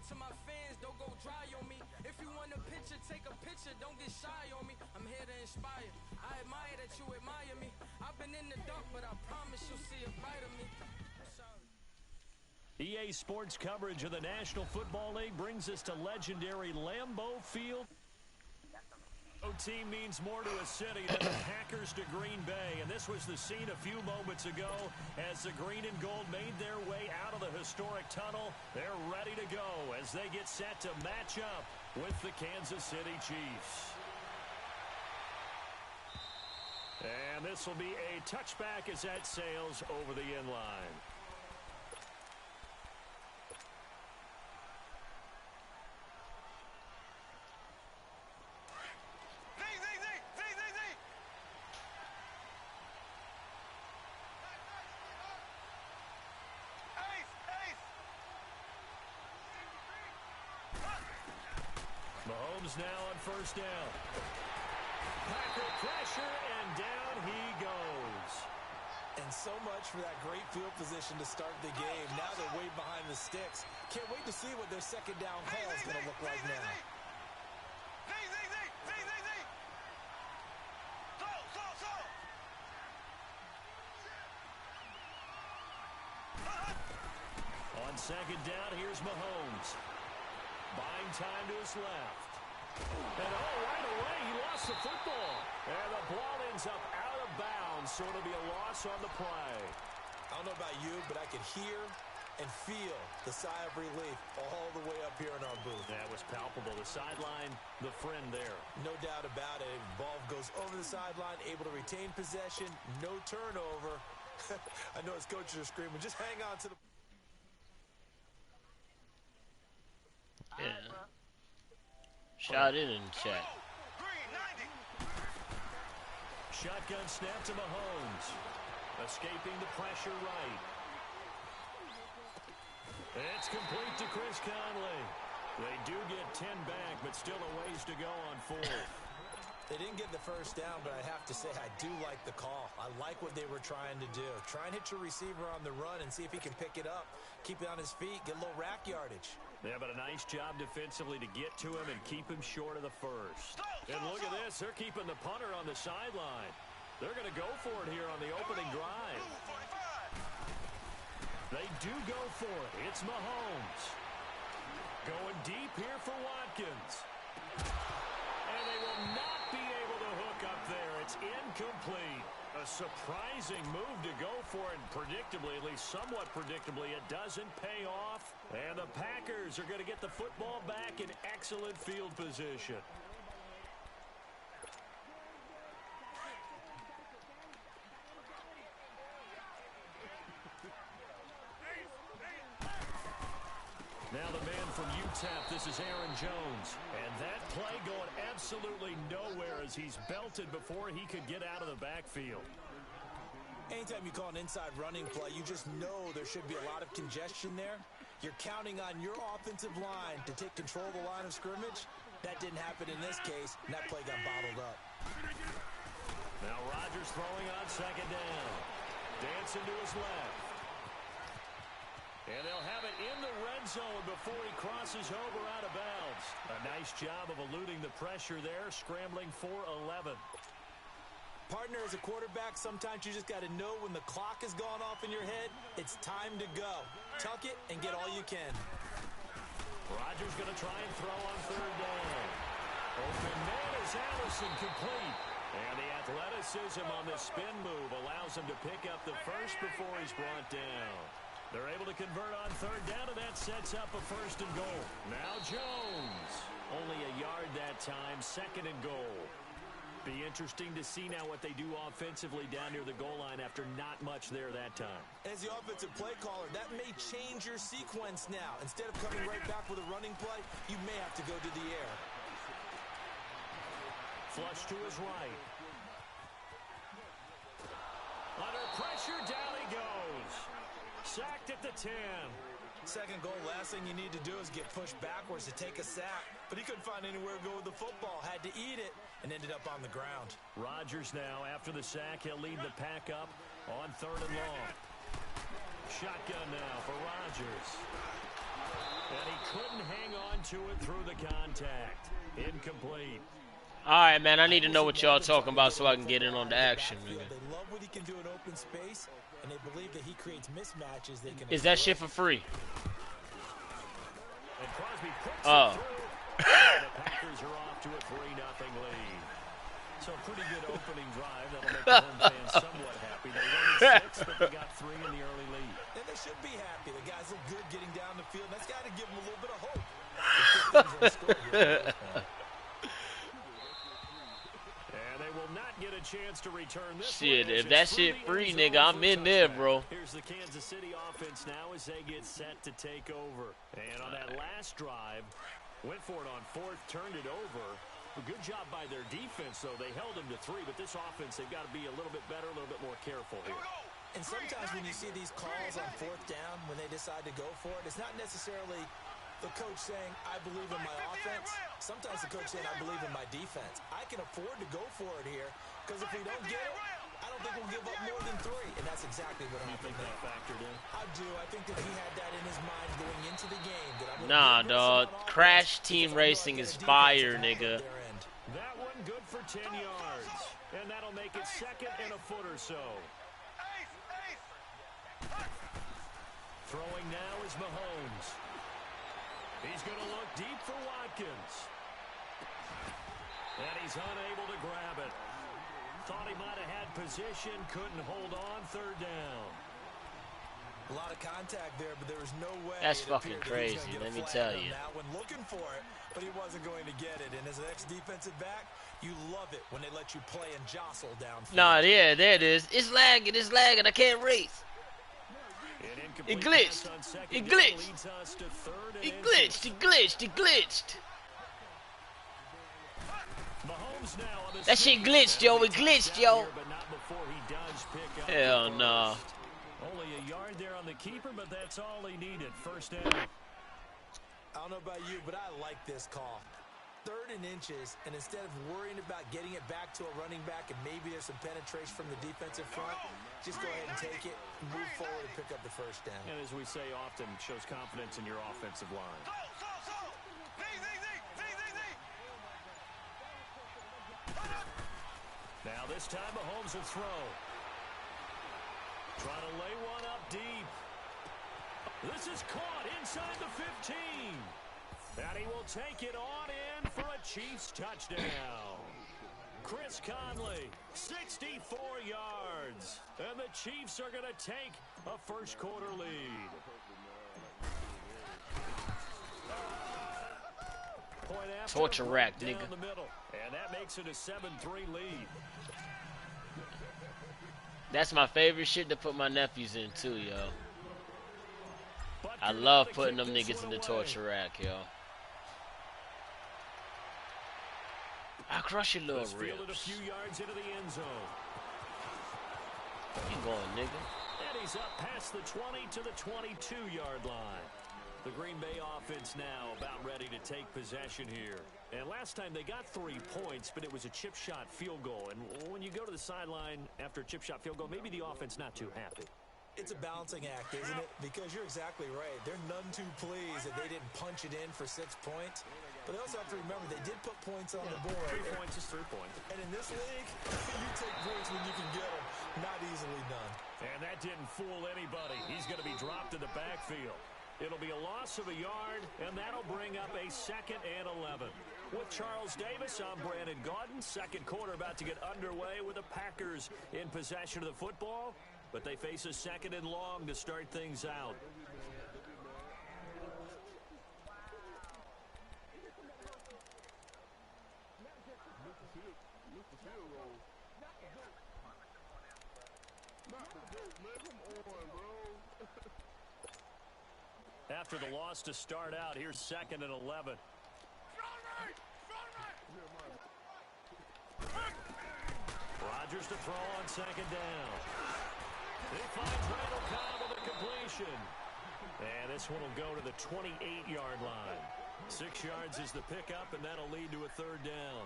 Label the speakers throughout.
Speaker 1: to my fans, don't go dry on me. If you want a picture, take a picture, don't get shy on me. I'm here to inspire. I admire that you admire me. I've been in the dark, but I promise you'll see a bright of me.
Speaker 2: EA Sports coverage of the National Football League brings us to legendary Lambeau Field. No team means more to a city than the Packers to Green Bay, and this was the scene a few moments ago as the green and gold made their way out of the historic tunnel. They're ready to go as they get set to match up with the Kansas City Chiefs. And this will be a touchback as that sails over the end line. Mahomes now on first down. Packer pressure, and down he goes.
Speaker 3: And so much for that great field position to start the game. Now they're way behind the sticks. Can't wait to see what their second down call is going to look like now.
Speaker 2: On second down, here's Mahomes. Buying time to his left. And right away, he lost the football. And the ball ends up out of bounds, so it'll be a loss on the play.
Speaker 3: I don't know about you, but I could hear and feel the sigh of relief all the way up here in our booth.
Speaker 2: That was palpable. The sideline, the friend there.
Speaker 3: No doubt about it. Ball goes over the sideline, able to retain possession, no turnover. I know his coaches are screaming, just hang on to the...
Speaker 4: Yeah. Shout in and chat.
Speaker 2: Shotgun snap to Mahomes. Escaping the pressure right. It's complete to Chris Conley. They do get 10 back, but still a ways to go on fourth.
Speaker 3: They didn't get the first down, but I have to say I do like the call. I like what they were trying to do. Try and hit your receiver on the run and see if he can pick it up. Keep it on his feet, get a little rack yardage.
Speaker 2: Yeah, but a nice job defensively to get to him and keep him short of the first. And look at this. They're keeping the punter on the sideline. They're going to go for it here on the opening drive. They do go for it. It's Mahomes. Going deep here for Watkins. And they will not be able to hook up there. It's incomplete. A surprising move to go for it. Predictably, at least somewhat predictably, it doesn't pay off. And the Packers are going to get the football back in excellent field position. Now the man from UTEP, this is Aaron Jones. And that play going absolutely nowhere as he's belted before he could get out of the backfield.
Speaker 3: Anytime you call an inside running play, you just know there should be a lot of congestion there. You're counting on your offensive line to take control of the line of scrimmage. That didn't happen in this case, and that play got bottled up.
Speaker 2: Now Rodgers throwing on second down. Dancing to his left. And they'll have it in the red zone before he crosses over out of bounds. A nice job of eluding the pressure there, scrambling for 11.
Speaker 3: Partner, as a quarterback, sometimes you just got to know when the clock has gone off in your head, it's time to go. Tuck it and get all you can.
Speaker 2: Rodgers going to try and throw on third down. Open man is Allison, complete. And the athleticism on this spin move allows him to pick up the first before he's brought down. They're able to convert on third down, and that sets up a first and goal. Now Jones. Only a yard that time, second and goal. Be interesting to see now what they do offensively down near the goal line after not much there that time.
Speaker 3: As the offensive play caller, that may change your sequence now. Instead of coming right back with a running play, you may have to go to the air.
Speaker 2: Flush to his right. Under pressure, down he goes. Sacked at the 10.
Speaker 3: Second goal, last thing you need to do is get pushed backwards to take a sack. But he couldn't find anywhere to go with the football. Had to eat it and ended up on the ground.
Speaker 2: Rodgers now, after the sack, he'll lead the pack up on third and long. Shotgun now for Rodgers. And he couldn't hang on to it through the contact. Incomplete.
Speaker 4: All right, man, I need to know what y'all talking about so I can get in on the action, man.
Speaker 3: They love what he can do in open space, and they believe that he creates mismatches they can.
Speaker 4: Is that shit for free?
Speaker 2: And Crosby puts
Speaker 4: Oh.
Speaker 2: it through. And the Packers are off to a 3-0 lead. So pretty good opening drive. That'll make the home fans somewhat happy. They won 6, but they got 3 in the early lead.
Speaker 3: And they should be happy. The guys look good getting down the field. That's got to give them a little bit of hope.
Speaker 2: And they will not get a chance to return this
Speaker 4: Shit,
Speaker 2: one.
Speaker 4: if that shit free, nigga, I'm in there, bro.
Speaker 2: Here's the Kansas City offense now as they get set to take over. And on that last drive, went for it on 4th, turned it over. A good job by their defense, though. They held them to 3, but this offense, they've got to be a little bit better, a little bit more careful here.
Speaker 3: And sometimes when you see these calls on 4th down, when they decide to go for it, it's not necessarily the coach saying, I believe in my offense. Sometimes the coach saying, I believe in my defense. I can afford to go for it here, because if we don't get it, I don't think we'll give up more than 3. And that's exactly what happened.
Speaker 2: You think that factored in?
Speaker 3: I do. I think that he had that in his mind going into the game. That I'm
Speaker 4: Nah, dog. Crash Team Racing is fire, nigga.
Speaker 2: That one good for 10 yards. And that'll make it 2nd and a foot or so. Throwing now is Mahomes. He's going to look deep for Watkins. And he's unable to grab it. Thought he might have had position, couldn't hold on, 3rd down.
Speaker 3: A lot of contact there, but there was no way.
Speaker 4: That's fucking crazy, let me tell you.
Speaker 3: Now when looking for it, but he wasn't going to get it. And as an ex-defensive back, you love it when they let you play and jostle downfield.
Speaker 4: Nah, yeah, there it is. It's lagging, I can't race. It glitched. It glitched. It glitched. It glitched. It glitched. That shit glitched, yo. It glitched, yo. Hell no.
Speaker 2: Only a yard there on the keeper, but that's all he needed. 1st down.
Speaker 3: I don't know about you, but I like this call. 3rd and inches, and instead of worrying about getting it back to a running back and maybe there's some penetration from the defensive front, just go ahead and take it, move forward, and pick up the 1st down.
Speaker 2: And as we say often, shows confidence in your offensive line. Now this time Mahomes will throw. Trying to lay one up deep. This is caught inside the 15. And he will take it on in for a Chiefs touchdown. Chris Conley, 64 yards. And the Chiefs are going to take a 1st quarter lead.
Speaker 4: Torture rack, nigga.
Speaker 2: The middle, and that makes it a 7-3 lead.
Speaker 4: That's my favorite shit to put my nephews in, too, yo. I love putting them niggas in the torture rack, yo. I crush your little ribs.
Speaker 2: A few yards into the end zone.
Speaker 4: You going, nigga?
Speaker 2: And he's up past the 20 to the 22-yard line. The Green Bay offense now about ready to take possession here. And last time they got 3 points, but it was a chip shot field goal. And when you go to the sideline after a chip shot field goal, maybe the offense not too happy.
Speaker 3: It's a balancing act, isn't it? Because you're exactly right. They're none too pleased that they didn't punch it in for 6 points. But they also have to remember they did put points on the board.
Speaker 2: 3 points is 3 points.
Speaker 3: And in this league, you take points when you can get them. Not easily done.
Speaker 2: And that didn't fool anybody. He's going to be dropped in the backfield. It'll be a loss of a yard, and that'll bring up a 2nd and 11. With Charles Davis, I'm Brandon Gaudin. 2nd quarter about to get underway with the Packers in possession of the football, but they face a 2nd and long to start things out. After the loss to start out, here's 2nd and 11. Rodgers to throw on 2nd down. He finds Randall Cobb with a completion. And this one will go to the 28-yard line. 6 yards is the pickup, and that'll lead to a 3rd down.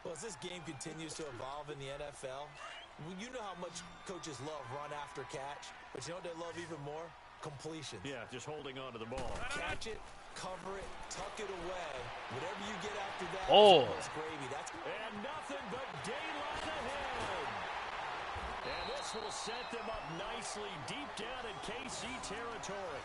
Speaker 3: Well, as this game continues to evolve in the NFL, you know how much coaches love run after catch, but you know what they love even more? Completion.
Speaker 2: Yeah, just holding on to the ball.
Speaker 3: Catch it, cover it, tuck it away. Whatever you get after that is
Speaker 4: Oh.
Speaker 3: almost gravy.
Speaker 2: And nothing but daylight ahead. And this will set them up nicely deep down in KC territory.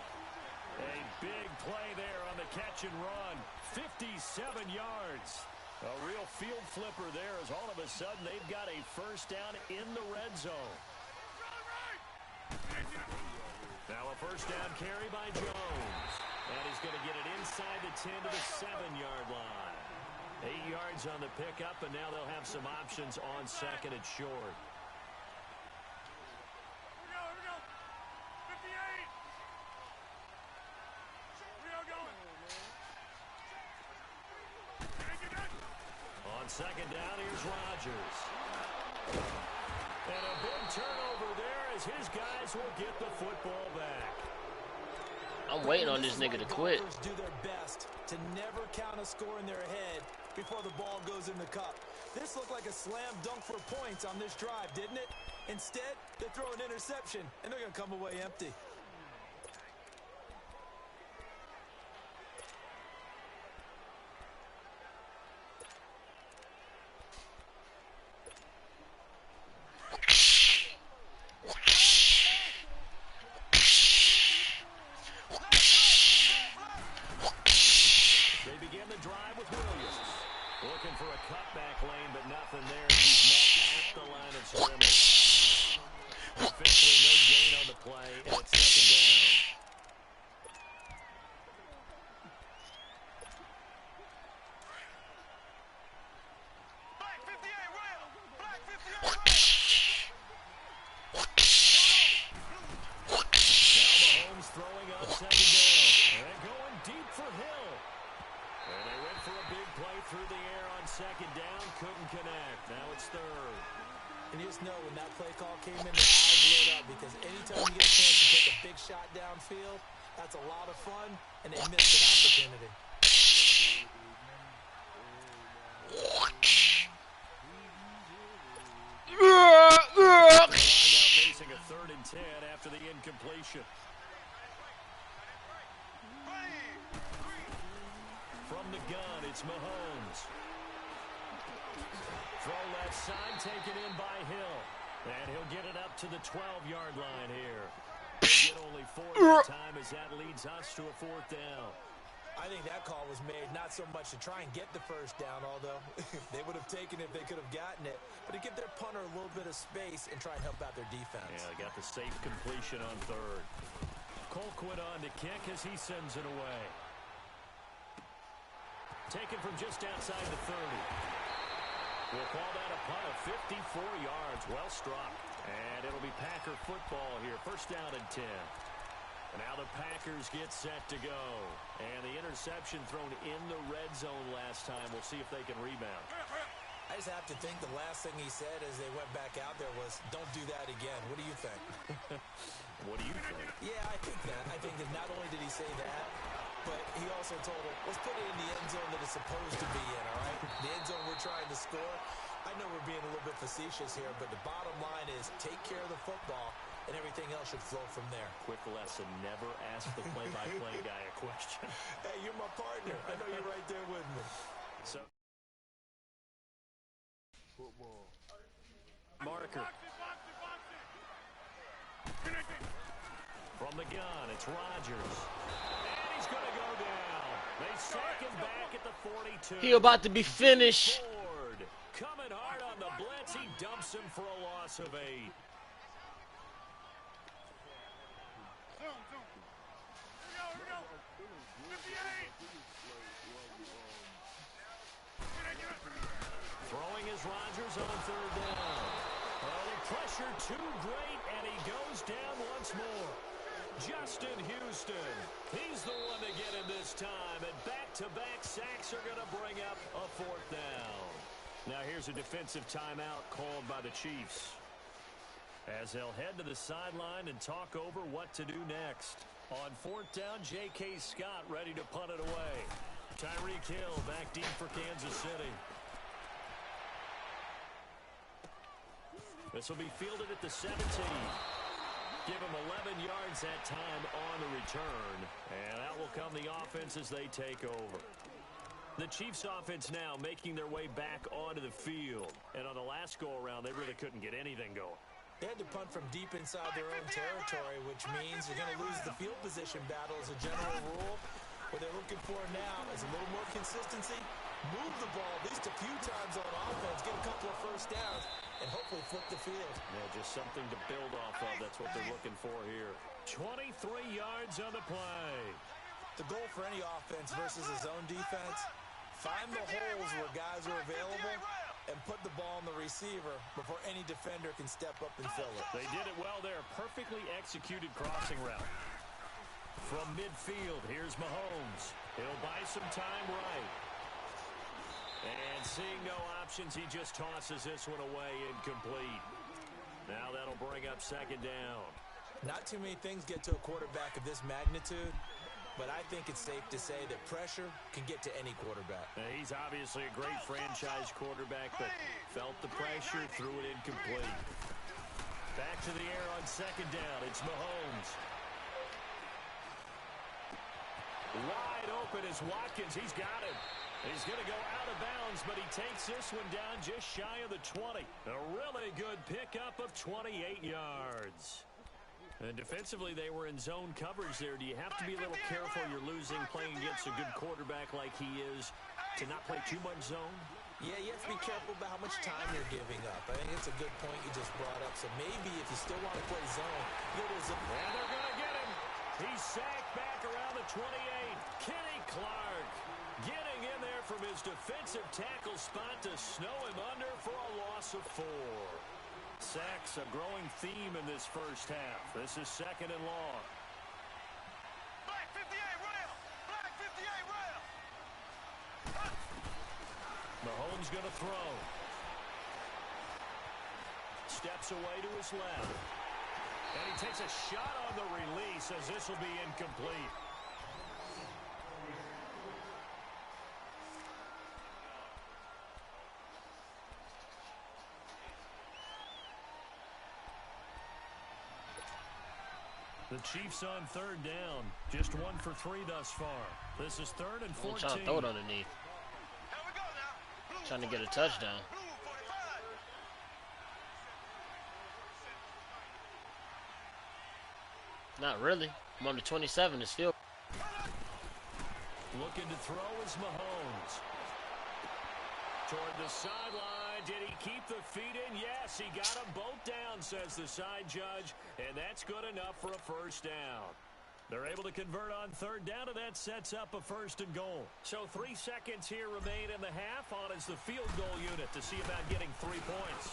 Speaker 2: A big play there on the catch and run. 57 yards. A real field flipper there as all of a sudden they've got a first down in the red zone. Now a first down carry by Jones. And he's going to get it inside the 10 to the 7-yard line. 8 yards on the pickup, and now they'll have some options on second and short. On second down, here's Rodgers. And a big turnover there as his guys will get the football back.
Speaker 4: I'm waiting on this nigga to quit.
Speaker 3: Do their best to never count a score in their head before the ball goes in the cup. This looked like a slam dunk for points on this drive, didn't it? Instead, they throw an interception, and they're going to come away empty.
Speaker 2: Looking for a cutback lane, but nothing there. He's met at the line of scrimmage. Officially no gain on the play, and it's second down.
Speaker 1: Black 58, rail! Black 58,
Speaker 2: Now Mahomes throwing on second down. And going deep for Hill. And they went for a big play through the air on second down. Couldn't connect. Now it's third.
Speaker 3: And you just know when that play call came in, the eyes lit up because anytime you get a chance to take a big shot downfield, that's a lot of fun, and they missed an opportunity.
Speaker 2: The line now facing a 3rd and 10 after the incompletion. From the gun, it's Mahomes. Throw left side, taken in by Hill. And he'll get it up to the 12-yard line here. They get only 4 that time as that leads us to a 4th down.
Speaker 3: I think that call was made not so much to try and get the first down, although they would have taken it if they could have gotten it, but to give their punter a little bit of space and try and help out their defense.
Speaker 2: Yeah, they got the safe completion on 3rd. Colquitt on to kick as he sends it away. Taken from just outside the 30. We'll call that a punt of 54 yards. Well struck. And it'll be Packer football here. First down and 10. And now the Packers get set to go. And the interception thrown in the red zone last time. We'll see if they can rebound.
Speaker 3: I just have to think the last thing he said as they went back out there was, don't do that again. What do you think?
Speaker 2: What do you think?
Speaker 3: Yeah, I think that. I think that not only did he say that, but he also told him, let's put it in the end zone that it's supposed to be in, all right? The end zone we're trying to score. I know we're being a little bit facetious here, but the bottom line is take care of the football, and everything else should flow from there.
Speaker 2: Quick lesson, never ask the play-by-play guy a question.
Speaker 3: Hey, you're my partner. I know you're right there with me.
Speaker 2: So, marker. From the gun, it's Rodgers. And he's going to go down. They sack him back at the 42.
Speaker 4: He about to be finished.
Speaker 2: Ford coming hard on the blitz. He dumps him for a loss of 8. Throwing is Rodgers on 3rd down. Oh, the pressure too great, and he goes down once more. Justin Houston, he's the one to get him this time, and back-to-back sacks are going to bring up a 4th down. Now here's a defensive timeout called by the Chiefs, as they'll head to the sideline and talk over what to do next. On 4th down, J.K. Scott ready to punt it away. Tyreek Hill back deep for Kansas City. This will be fielded at the 17. Give him 11 yards that time on the return. And out will come the offense as they take over. The Chiefs offense now making their way back onto the field. And on the last go-around, they really couldn't get anything going.
Speaker 3: They had to punt from deep inside their own territory, which means you're going to lose the field position battle as a general rule. What they're looking for now is a little more consistency. Move the ball at least a few times on offense, get a couple of first downs, and hopefully flip the field.
Speaker 2: Yeah, just something to build off of. That's what they're looking for here. 23 yards on the play.
Speaker 3: The goal for any offense versus a zone defense, find the holes where guys are available and put the ball on the receiver before any defender can step up and fill it.
Speaker 2: They did it well there. Perfectly executed crossing route. From midfield, here's Mahomes. He'll buy some time right. And seeing no options, he just tosses this one away incomplete. Now that'll bring up second down.
Speaker 3: Not too many things get to a quarterback of this magnitude, but I think it's safe to say that pressure can get to any quarterback.
Speaker 2: He's obviously a great franchise quarterback, but felt the pressure, threw it incomplete. Back to the air on second down. It's Mahomes. Wide open is Watkins. He's got him. He's going to go out of bounds, but he takes this one down just shy of the 20. A really good pickup of 28 yards. And defensively, they were in zone coverage there. Do you have to be a little careful? You're losing playing against a good quarterback like he is to not play too much zone?
Speaker 3: Yeah, you have to be careful about how much time you're giving up. I think it's a good point you just brought up. So maybe if you still want to play zone, go to zone.
Speaker 2: And they're going to get him. He's sacked back around the 28. Kenny Clark getting in there from his defensive tackle spot to snow him under for a loss of 4. Sacks a growing theme in this first half. This is second and long.
Speaker 5: Black 58 rail. Black 58 rail.
Speaker 2: Mahomes going to throw. Steps away to his left. And he takes a shot on the release as this will be incomplete. The Chiefs on third down. Just 1 for 3 thus far. This is third and 14.
Speaker 4: Trying to throw it underneath. Trying to get a touchdown. Not really. I'm on the 27. It's field.
Speaker 2: Looking to throw is Mahomes. Toward the sideline. Did he keep the feet in? Yes, he got them both down, says the side judge. And that's good enough for a first down. They're able to convert on third down, and that sets up a first and goal. So 3 seconds here remain in the half. On is the field goal unit to see about getting 3 points.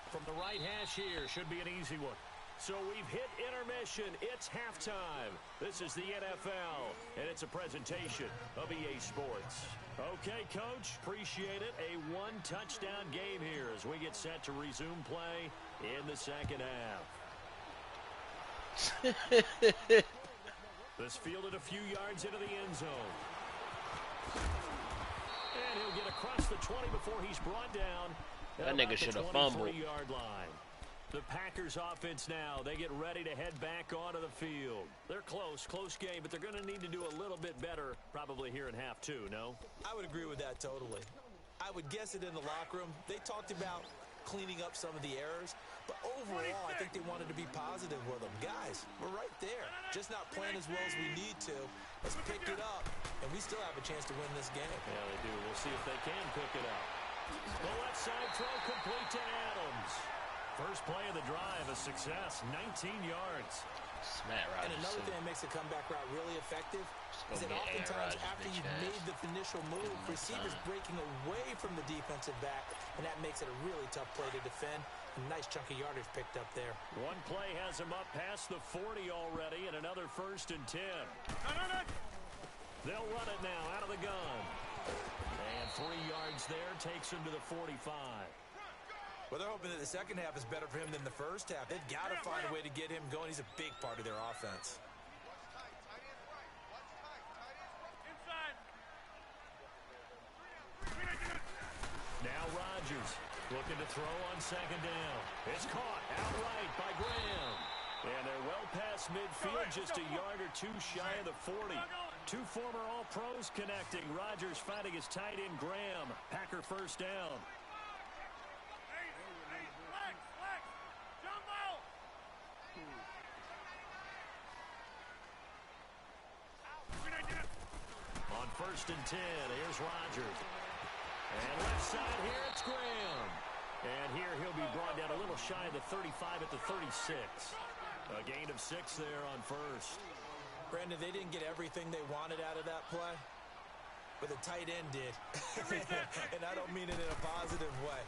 Speaker 2: From the right hash here, should be an easy one. So we've hit intermission. It's halftime. This is the NFL, and it's a presentation of EA Sports. Okay, Coach, appreciate it. A 1-touchdown game here as we get set to resume play in the second half. This fielded a few yards into the end zone. And he'll get across the 20 before he's brought down.
Speaker 4: That nigga should have fumbled.
Speaker 2: 23-yard line. The Packers offense now, they get ready to head back onto the field. They're close game, but they're going to need to do a little bit better probably here in half 2, no?
Speaker 3: I would agree with that totally. I would guess it in the locker room. They talked about cleaning up some of the errors, but overall, I think they wanted to be positive with them. Guys, we're right there. Just not playing as well as we need to. Let's pick it up, and we still have a chance to win this game.
Speaker 2: Yeah, they do. We'll see if they can pick it up. The left side throw complete to Adams. First play of the drive, a success, 19 yards.
Speaker 4: Matt Rogers.
Speaker 3: And another thing that makes the comeback route really effective is that oftentimes after you've made the initial move, receivers breaking away from the defensive back, and that makes it a really tough play to defend. A nice chunk of yardage picked up there.
Speaker 2: One play has him up past the 40 already, and another 1st and 10. They'll run it now out of the gun. And 3 yards there takes him to the 45.
Speaker 3: Well, they're hoping that the second half is better for him than the first half. They've got to find a way to get him going. He's a big part of their offense.
Speaker 2: Now Rodgers looking to throw on second down. It's caught outright by Graham. And they're well past midfield, just a yard or two shy of the 40. Two former All-Pros connecting. Rodgers finding his tight end, Graham. Packer first down. On 1st and 10, here's Rodgers. And left side here, it's Graham. And here he'll be brought down a little shy of the 35 at the 36. A gain of 6 there on 1st.
Speaker 3: Brandon, they didn't get everything they wanted out of that play, but the tight end did. And I don't mean it in a positive way.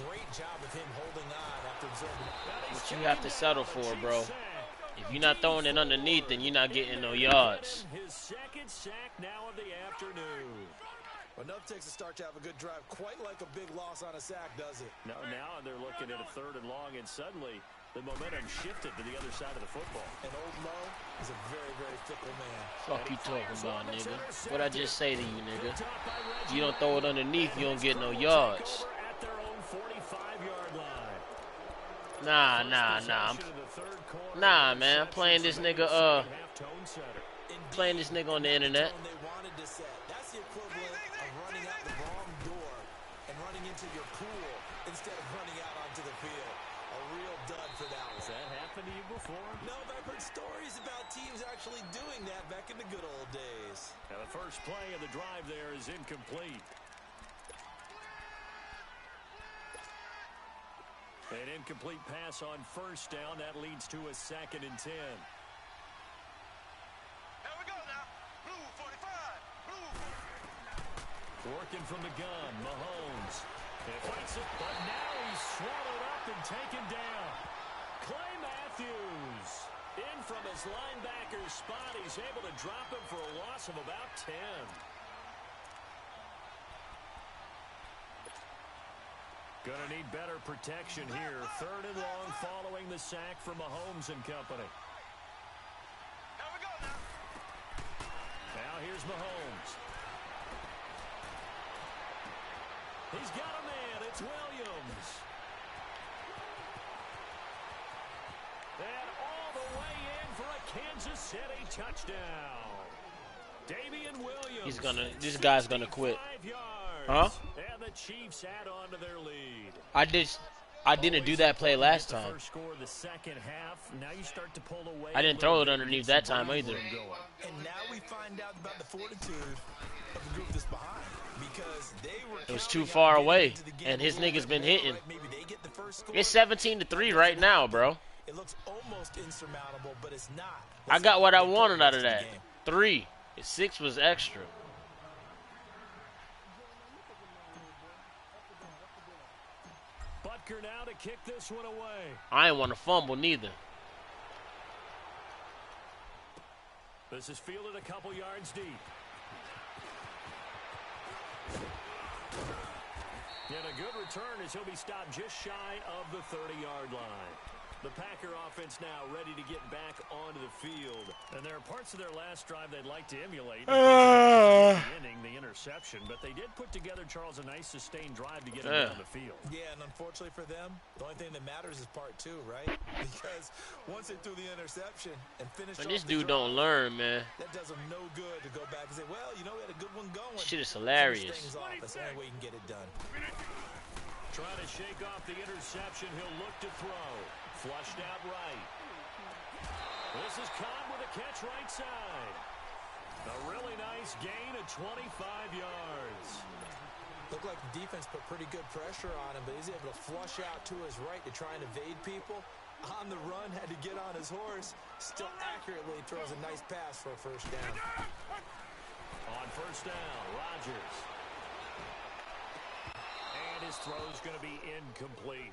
Speaker 3: Great job of him holding on after absorbing.
Speaker 4: What you have to settle for, bro. If you're not throwing it underneath, then you're not getting no yards.
Speaker 2: His second sack now of the afternoon.
Speaker 3: Enough takes a start to have a good drive, quite like a big loss on a sack, does it?
Speaker 2: No, now they're looking at a 3rd and long, and suddenly the momentum shifted to the other side of the football.
Speaker 3: And Old Mo is a very, very fickle man.
Speaker 4: Fuck you talking about, nigga? What I just say to you, nigga? You don't throw it underneath, you don't get no yards.
Speaker 2: At their own 45-yard line.
Speaker 4: Nah, man. I'm playing this nigga, on the internet.
Speaker 3: That's the equivalent of running out the wrong door and running into your pool instead of running out onto the field. A real dud for that one.
Speaker 2: Has that happened to you before?
Speaker 3: No, but I've heard stories about teams actually doing that back in the good old days.
Speaker 2: Now the first play of the drive there is incomplete. An incomplete pass on 1st down. That leads to a 2nd and 10. Working from the gun, Mahomes. He fights it, but now he's swallowed up and taken down. Clay Matthews in from his linebacker spot. He's able to drop him for a loss of about 10. Gonna need better protection here. 3rd and long following the sack from Mahomes and company. Now here's Mahomes. He's got a man. It's Williams. And all the way in for a Kansas City touchdown. Damian Williams.
Speaker 4: This guy's gonna quit.
Speaker 2: 5 yards.
Speaker 4: Huh?
Speaker 2: And the Chiefs add on to their lead.
Speaker 4: I didn't do that play last time.
Speaker 2: First score of the second half. Now you start to pull away.
Speaker 4: I didn't throw it underneath that time either.
Speaker 3: And now we find out about the fortitude of the group that's behind. Because they were
Speaker 4: it was too far away, and his niggas been hitting. It's 17-3 right now, bro.
Speaker 3: It looks almost insurmountable, but it's not.
Speaker 4: I got what I wanted out of that. 3. 6 was extra.
Speaker 2: Butker now to kick this one away.
Speaker 4: I ain't want to fumble neither.
Speaker 2: This is fielded a couple yards deep. And a good return as he'll be stopped just shy of the 30-yard line. The Packer offense now ready to get back onto the field. And there are parts of their last drive they'd like to emulate. The interception, but they did put together, Charles, a nice sustained drive to get him down the field.
Speaker 3: Yeah, and unfortunately for them, the only thing that matters is part 2, right? Because once they threw the interception and finished off
Speaker 4: this
Speaker 3: the
Speaker 4: dude
Speaker 3: drive,
Speaker 4: don't learn, man.
Speaker 3: That does them no good to go back and say, well, you know, we had a good one going.
Speaker 4: Shit is hilarious.
Speaker 3: Finish things off. That's the only way you can get it done.
Speaker 2: Trying to shake off the interception. He'll look to throw. Flushed out right. This is caught with a catch right side. A really nice gain of 25 yards.
Speaker 3: Looked like the defense put pretty good pressure on him, but he's able to flush out to his right to try and evade people. On the run, had to get on his horse. Still accurately throws a nice pass for a first down.
Speaker 2: On first down, Rodgers. And his throw's going to be incomplete.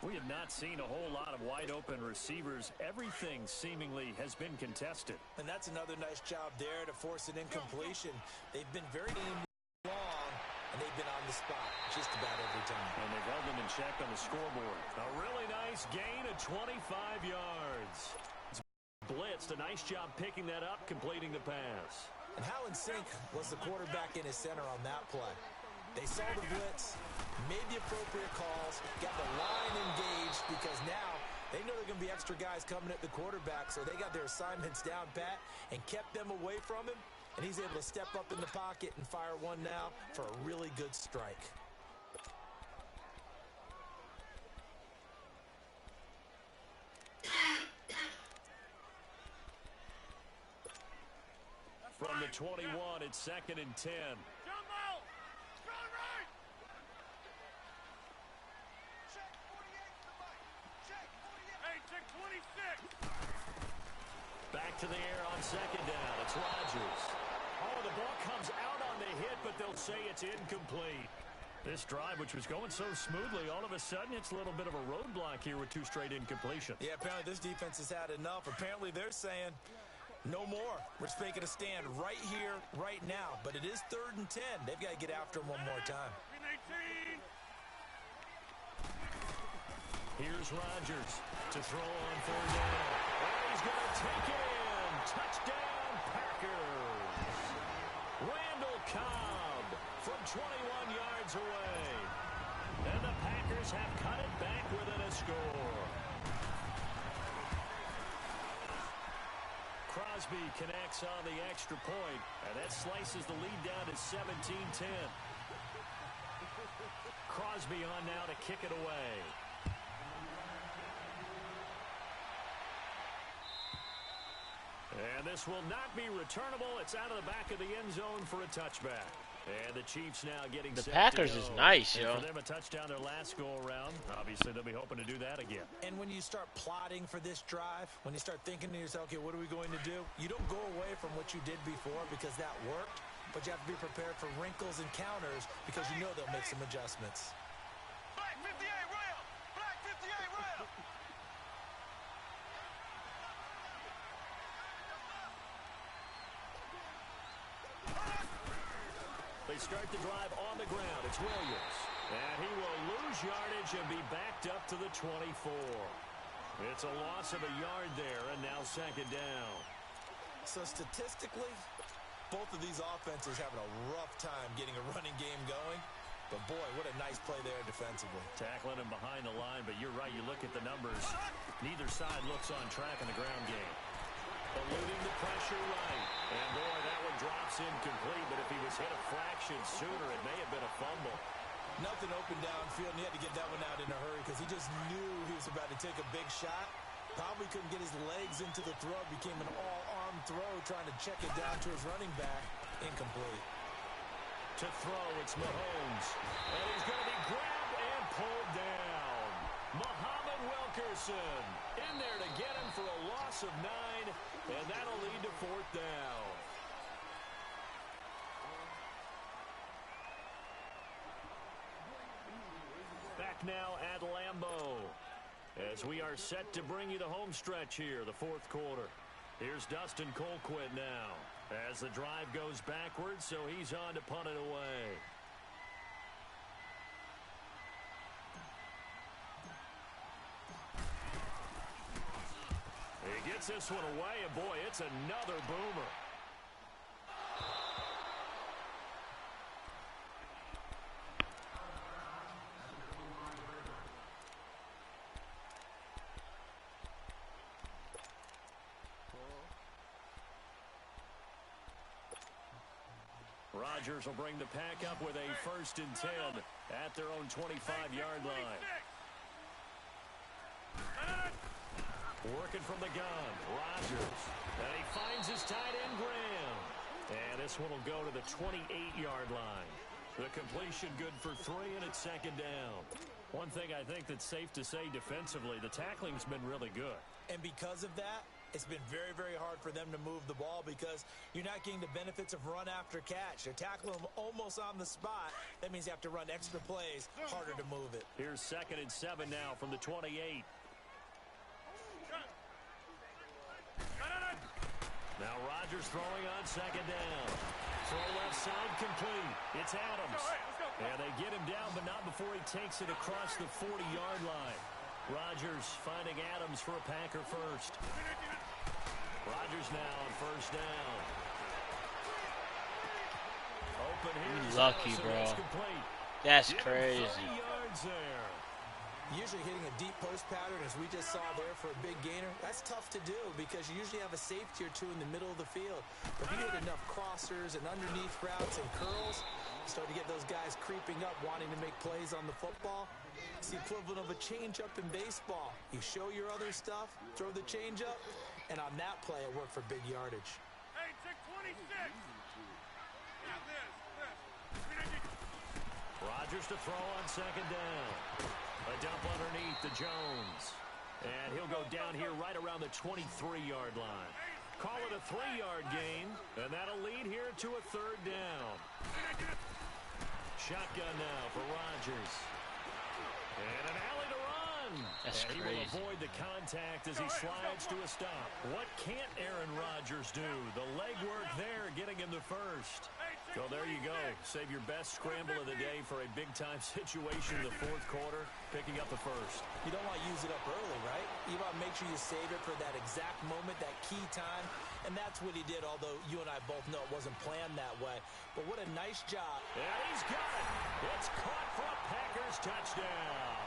Speaker 2: We have not seen a whole lot of wide-open receivers. Everything seemingly has been contested.
Speaker 3: And that's another nice job there to force an incompletion. They've been very long, and they've been on the spot just about every time.
Speaker 2: And they've held them in check on the scoreboard. A really nice gain of 25 yards. It's blitzed. A nice job picking that up, completing the pass.
Speaker 3: And how in sync was the quarterback in his center on that play? They saw the blitz, made the appropriate calls, got the line engaged, because now They know they're going to be extra guys coming at the quarterback, so they got their assignments down pat and kept them away from him, and he's able to step up in the pocket and fire one now for a really good strike.
Speaker 2: From the 21, it's 2nd and 10.
Speaker 5: Jumbo! Strong right! Check 48 to the right. Check 48. Hey, check 26.
Speaker 2: Back to the air on 2nd down. It's Rodgers. Oh, the ball comes out on the hit, but they'll say it's incomplete. This drive, which was going so smoothly, all of a sudden it's a little bit of a roadblock here with 2 straight incompletions.
Speaker 3: Yeah, apparently this defense has had enough. Apparently they're saying no more. We're just making a stand right here, right now. But it is 3rd and 10. They've got to get after him one more time.
Speaker 2: Here's Rodgers to throw on 4th down. And he's going to take it in. Touchdown, Packers. Randall Cobb from 21 yards away. And the Packers have cut it back within a score. Crosby connects on the extra point, and that slices the lead down to 17-10. Crosby on now to kick it away. And this will not be returnable. It's out of the back of the end zone for a touchback. And the Chiefs now getting
Speaker 4: The
Speaker 2: set
Speaker 4: Packers
Speaker 2: to go.
Speaker 4: is nice,
Speaker 2: and
Speaker 4: yo.
Speaker 2: for them, a touchdown their last go-around. Obviously, they'll be hoping to do that again.
Speaker 3: And when you start plotting for this drive, when you start thinking to yourself, okay, what are we going to do? You don't go away from what you did before because that worked, but you have to be prepared for wrinkles and counters because you know they'll make some adjustments.
Speaker 5: Black 58 rail! Black 58 rail!
Speaker 2: They start the drive on the ground. It's Williams. And he will lose yardage and be backed up to the 24. It's a loss of a yard there, and now 2nd down.
Speaker 3: So statistically, both of these offenses having a rough time getting a running game going. But boy, what a nice play there defensively.
Speaker 2: Tackling him behind the line, but you're right. You look at the numbers. Neither side looks on track in the ground game. Eluding the pressure right. And boy, that one drops incomplete, but if he was hit a fraction sooner, it may have been a fumble.
Speaker 3: Nothing open downfield, and he had to get that one out in a hurry because he just knew he was about to take a big shot. Probably couldn't get his legs into the throw. Became an all-arm throw, trying to check it down to his running back. Incomplete.
Speaker 2: To throw, it's Mahomes. And he's going to be grabbed and pulled down. Muhammad Wilkerson in there to get him for a loss of 9, and that'll lead to 4th down. Back now at Lambeau as we are set to bring you the home stretch here, the 4th quarter. Here's Dustin Colquitt now as the drive goes backwards, so he's on to punt it away. He gets this one away, and boy, it's another boomer. Rodgers will bring the pack up with a 1st and 10 at their own 25-yard line. Working from the gun, Rodgers. And he finds his tight end, Graham. And this one will go to the 28-yard line. The completion good for 3, and it's 2nd down. One thing I think that's safe to say defensively, the tackling's been really good.
Speaker 3: And because of that, it's been very, very hard for them to move the ball because you're not getting the benefits of run after catch. They're tackling them almost on the spot. That means you have to run extra plays, harder to move it.
Speaker 2: Here's 2nd and 7 now from the 28. Now Rodgers throwing on 2nd down. Throw left side complete. It's Adams. And they get him down, but not before he takes it across the 40-yard line. Rodgers finding Adams for a Packer first. Rodgers now on 1st down. Open here.
Speaker 4: You lucky, bro. That's crazy.
Speaker 2: 30 yards there.
Speaker 3: Usually hitting a deep post pattern, as we just saw there for a big gainer, that's tough to do because you usually have a safety or two in the middle of the field. But if you hit enough crossers and underneath routes and curls, you start to get those guys creeping up, wanting to make plays on the football. It's the equivalent of a changeup in baseball. You show your other stuff, throw the changeup, and on that play, it worked for big yardage.
Speaker 5: Hey, check 26. Yeah, this.
Speaker 2: Rodgers to throw on second down. A dump underneath to Jones. And he'll go down here right around the 23-yard line. Call it a 3-yard gain, and that'll lead here to a third down. Shotgun now for Rodgers. And an alley to run.
Speaker 4: That's
Speaker 2: and he
Speaker 4: crazy.
Speaker 2: will avoid the contact as he slides to a stop. What can't Aaron Rodgers do? The legwork there getting him the first. So there you go. Save your best scramble of the day for a big-time situation in the fourth quarter, picking up the first.
Speaker 3: You don't want to use it up early, right? You want to make sure you save it for that exact moment, that key time. And that's what he did, although you and I both know it wasn't planned that way. But what a nice job.
Speaker 2: And he's got it. It's caught for a Packers touchdown.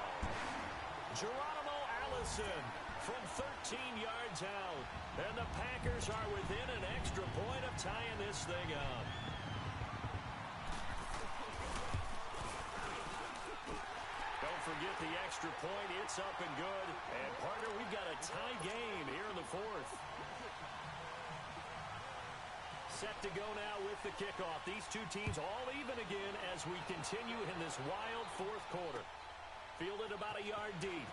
Speaker 2: Geronimo Allison from 13 yards out. And the Packers are within an extra point of tying this thing up. Don't forget the extra point. It's up and good. And, partner, we've got a tie game here in the fourth. Set to go now with the kickoff. These two teams all even again as we continue in this wild fourth quarter. Fielded about a yard deep.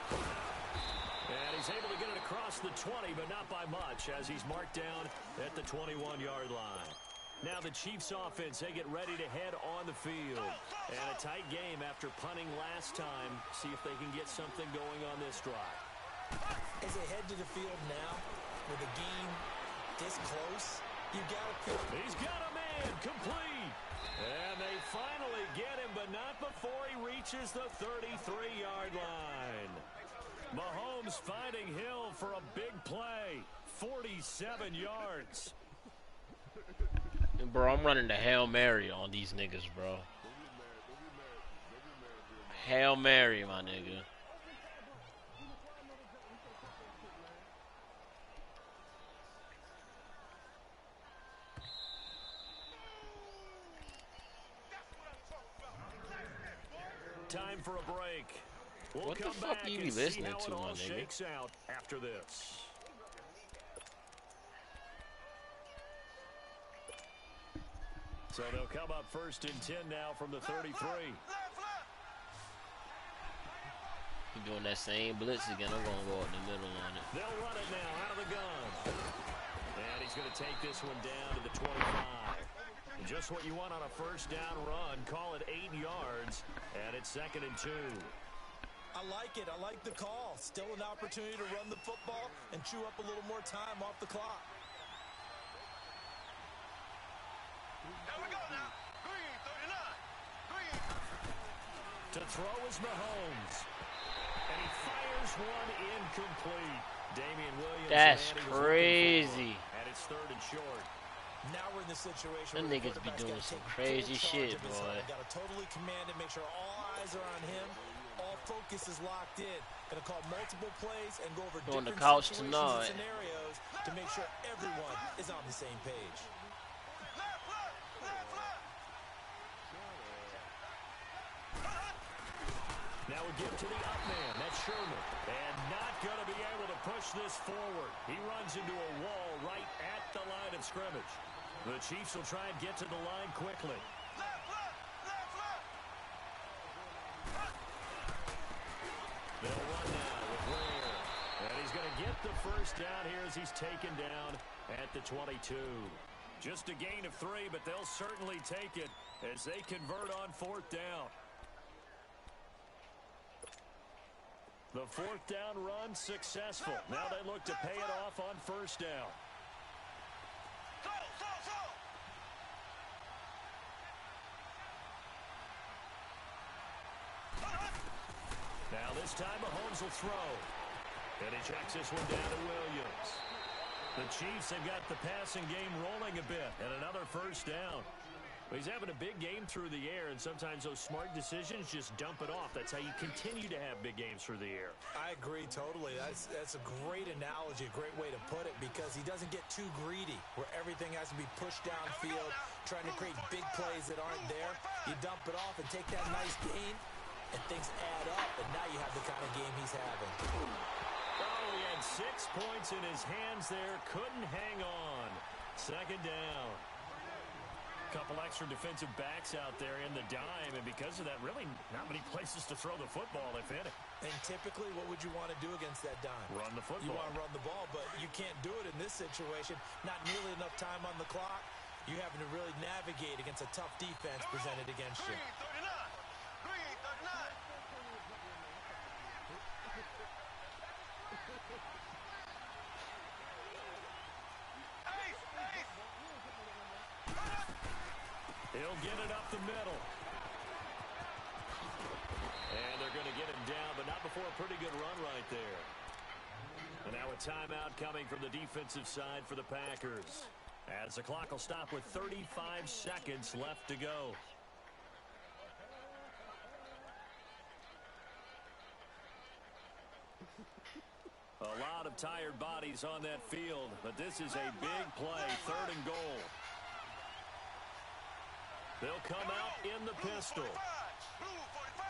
Speaker 2: And he's able to get it across the 20, but not by much as he's marked down at the 21-yard line. Now the Chiefs offense, they get ready to head on the field. And a tight game after punting last time. See if they can get something going on this drive.
Speaker 3: As they head to the field now, with the game this close, you got to...
Speaker 2: He's got a man, complete. And they finally get him, but not before he reaches the 33-yard line. Mahomes finding Hill for a big play. 47 yards.
Speaker 4: Bro, I'm running the Hail Mary on these niggas, bro. Hail Mary, my nigga.
Speaker 2: Time for a break. We'll
Speaker 4: What the
Speaker 2: come
Speaker 4: fuck
Speaker 2: back
Speaker 4: you
Speaker 2: and
Speaker 4: be
Speaker 2: see
Speaker 4: listening
Speaker 2: how
Speaker 4: to,
Speaker 2: it all
Speaker 4: my nigga?
Speaker 2: shakes out after this. So they'll come up first and 10 now from the 33.
Speaker 4: He doing that same blitz again. I'm gonna go up the middle on it.
Speaker 2: They'll run it now out of the gun. And he's going to take this one down to the 25. Just what you want on a first down run. Call it 8 yards. And it's 2nd and 2.
Speaker 3: I like it. I like the call. Still an opportunity to run the football and chew up a little more time off the clock.
Speaker 5: Here we go now. Green, 39. Green.
Speaker 2: To throw is Mahomes. And he fires one incomplete. Damian Williams.
Speaker 4: That's
Speaker 2: and he was
Speaker 4: crazy.
Speaker 2: looking for, and it's 3rd and short.
Speaker 3: Now we're in the situation
Speaker 4: Them
Speaker 3: where the
Speaker 4: niggas be
Speaker 3: quarterback's
Speaker 4: doing
Speaker 3: gotta
Speaker 4: some
Speaker 3: take
Speaker 4: crazy
Speaker 3: full charge
Speaker 4: shit,
Speaker 3: of his
Speaker 4: boy.
Speaker 3: hunt. Got to totally command it, make sure all eyes are on him. All focus is locked in. Going to call multiple plays and go over
Speaker 4: On the
Speaker 3: different
Speaker 4: couch
Speaker 3: situations
Speaker 4: tonight.
Speaker 3: and scenarios to make sure everyone is on the same page.
Speaker 2: Now we give to the up man. That's Sherman. And not going to be able to push this forward. He runs into a wall right at the line of scrimmage. The Chiefs will try and get to the line quickly. They'll run now with Ware. And he's going to get the first down here as he's taken down at the 22. Just a gain of 3, but they'll certainly take it as they convert on 4th down. The 4th down run successful. Now they look to pay it off on 1st down. Now this time Mahomes will throw. And he checks this one down to Williams. The Chiefs have got the passing game rolling a bit. And another 1st down. Well, he's having a big game through the air, and sometimes those smart decisions just dump it off. That's how you continue to have big games through the air.
Speaker 3: I agree totally. That's a great analogy, a great way to put it, because he doesn't get too greedy where everything has to be pushed downfield, trying to create big plays that aren't there. You dump it off and take that nice gain, and things add up, and now you have the kind of game he's having.
Speaker 2: Oh, he had 6 points in his hands there. Couldn't hang on. Second down. Couple extra defensive backs out there in the dime, and because of that, really not many places to throw the football, if any.
Speaker 3: And typically, what would you want to do against that dime?
Speaker 2: Run the football.
Speaker 3: You want to run the ball, but you can't do it in this situation. Not nearly enough time on the clock. You're having to really navigate against a tough defense presented against you.
Speaker 5: 339.
Speaker 2: He'll get it up the middle. And they're going to get him down, but not before a pretty good run right there. And now a timeout coming from the defensive side for the Packers, as the clock will stop with 35 seconds left to go. A lot of tired bodies on that field, but this is a big play, 3rd and goal. They'll come out in the pistol.
Speaker 5: Blue 45.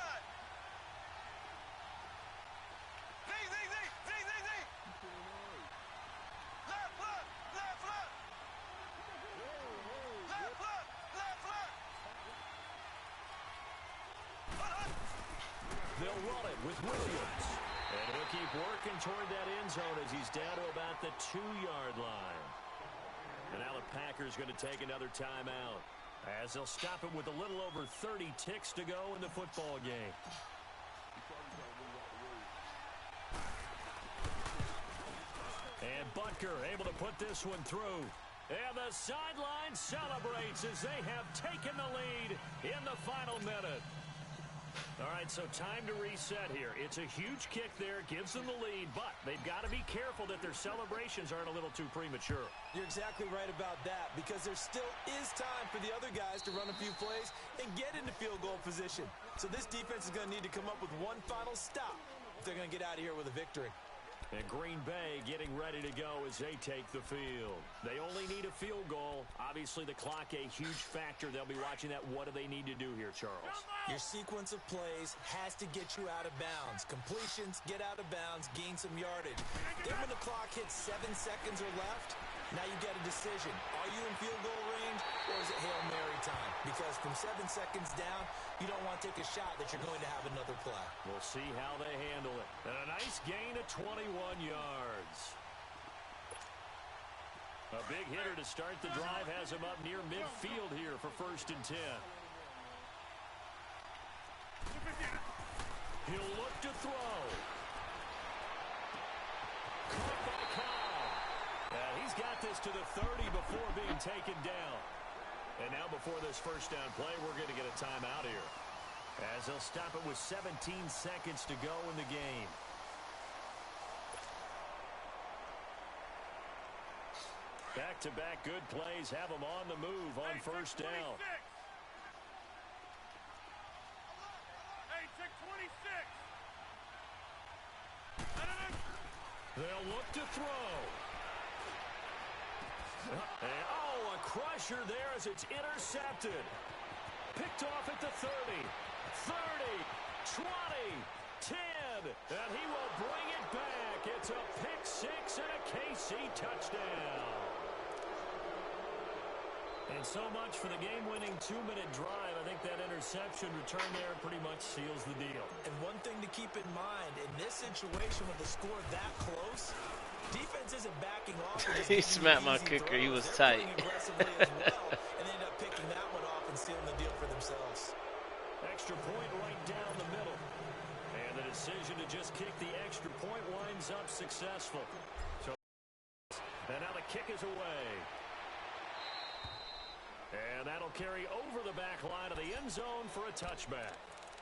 Speaker 5: Z. Left.
Speaker 2: They'll run it with Williams. And he'll keep working toward that end zone as he's down to about the 2-yard line. And now the Packers going to take another timeout, as they'll stop it with a little over 30 ticks to go in the football game. And Butker able to put this one through. And the sideline celebrates as they have taken the lead in the final minute. All right, so time to reset here. It's a huge kick there, gives them the lead, but they've got to be careful that their celebrations aren't a little too premature.
Speaker 3: You're exactly right about that, because there still is time for the other guys to run a few plays and get into field goal position. So this defense is going to need to come up with one final stop if they're going to get out of here with a victory.
Speaker 2: And Green Bay getting ready to go as they take the field. They only need a field goal. Obviously, the clock a huge factor. They'll be watching that. What do they need to do here, Charles?
Speaker 3: Your sequence of plays has to get you out of bounds. Completions, get out of bounds, gain some yardage. Then when the clock hits 7 seconds or left, now you get a decision. Are you in field goal range, or is it Hail Mary time? Because from 7 seconds down, you don't want to take a shot that you're going to have another play.
Speaker 2: We'll see how they handle it. And a nice gain of 21 yards. A big hitter to start the drive has him up near midfield here for 1st and 10. He'll look to throw. Caught by Cobb. And he's got this to the 30 before being taken down. And now before this first down play, we're going to get a timeout here, as they'll stop it with 17 seconds to go in the game. Back-to-back good plays have them on the move on first down.
Speaker 5: Hey, check 26.
Speaker 2: They'll look to throw. And, a crusher there as it's intercepted. Picked off at the 30, 30, 20, 10, and he will bring it back. It's a pick six and a KC touchdown. And so much for the game-winning 2-minute drive. I think that interception return there pretty much seals the deal.
Speaker 3: And one thing to keep in mind, in this situation with the score that close, defense isn't backing off.
Speaker 4: He smacked my kicker. He was tight.
Speaker 3: Aggressively as well, and they end up picking that one off and stealing the deal for themselves.
Speaker 2: Extra point right down the middle. And the decision to just kick the extra point winds up successful. So, and now the kick is away. And that'll carry over the back line of the end zone for a touchback.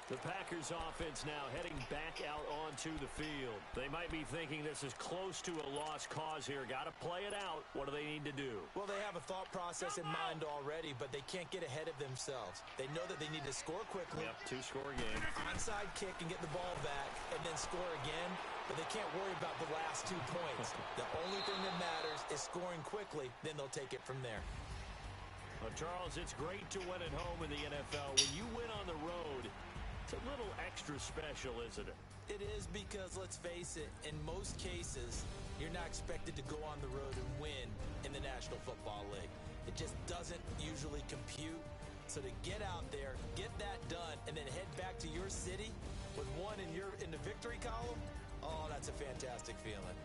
Speaker 2: The Packers offense now heading back out onto the field. They might be thinking this is close to a lost cause here. Got to play it out. What do they need to do?
Speaker 3: Well, they have a thought process in mind already, but they can't get ahead of themselves. They know that they need to score quickly.
Speaker 2: Yep, two-score game.
Speaker 3: Onside kick and get the ball back and then score again, but they can't worry about the last 2 points. The only thing that matters is scoring quickly, then they'll take it from there.
Speaker 2: Well, Charles, it's great to win at home in the NFL. When you win on the road, it's a little extra special, isn't it?
Speaker 3: It is because, let's face it, in most cases, you're not expected to go on the road and win in the National Football League. It just doesn't usually compute. So to get out there, get that done, and then head back to your city with one in the victory column, oh, that's a fantastic feeling.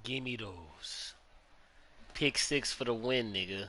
Speaker 4: Give me those. Pick 6 for the win, nigga.